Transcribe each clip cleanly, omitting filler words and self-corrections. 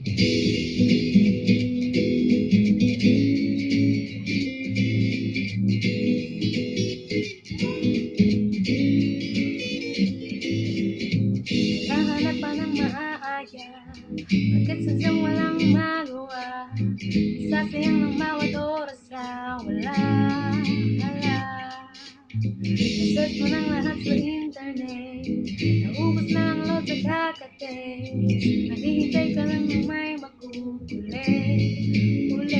Nahanap pa ng maaaya, pagkat sadyang walang magawa. Isasayang ng bawat oras sa wala. Search mo ng lahat sa internet, naubos na ang load sa kakatext. Naghihintay ka lang ng may makukulit. What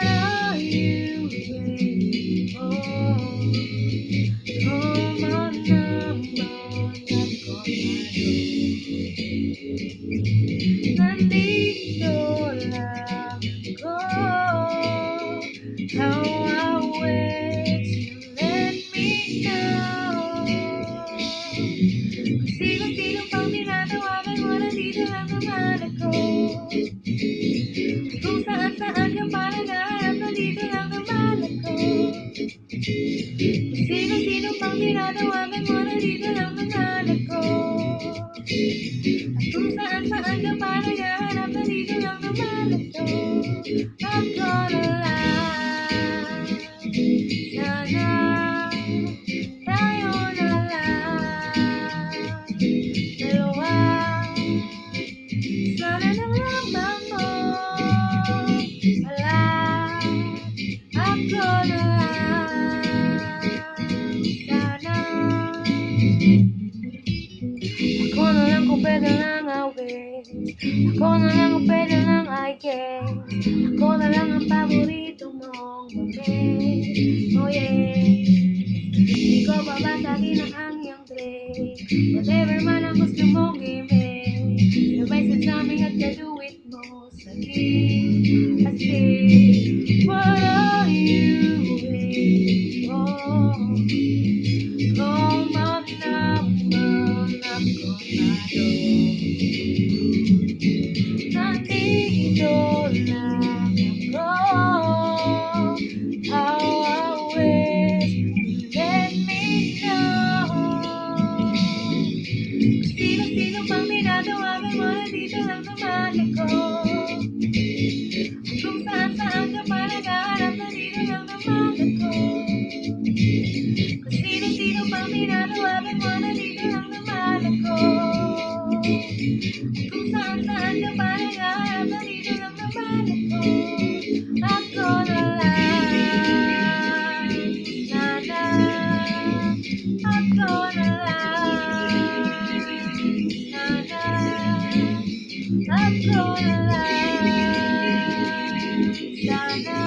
are you waiting for? Call my number, not call my door. Nandito lang ako. How I wish you let me know. Kung sino-sino pang tinatawagan mo, nandito lang naman ako. Kung saan-saan ka pa naghahanap, nandito lang naman ako. Kung sino-sino pang tinatawagan mo, nandito lang naman ako. At kung saan-saan ka pa naghahanap, nandito lang naman ako. Ako na lang, sana tayo na lang, dalawa. Sana na lamang mo, wala. Ako na lang, sana. Ako na lang kung pwede lang awit. Ako na lang kung pwede lang I guess. Ako na lang ang paborito mong gamit. Oh yeah. Di ko babasagin ang iyong tray. Whatever man ang gusto mong gimmick, sabay sa jamming at kaduwit mo sa asik. What are you waiting for? Call my number, knock on my door. Nandito lang ako. How I wish you let me know. Sino-sino pang tinatawagan mo, nandito lang naman ako. Kung saan-saan ka pa naghahanap, nandito lang naman ako. Kung sino-sino pang tinatawagan mo, nandito lang naman ako. Kung saan-saan ka pa naghahanap, nandito lang naman ako. Ako na lang, sana. Ako na lang, sana. Ako na lang, sana.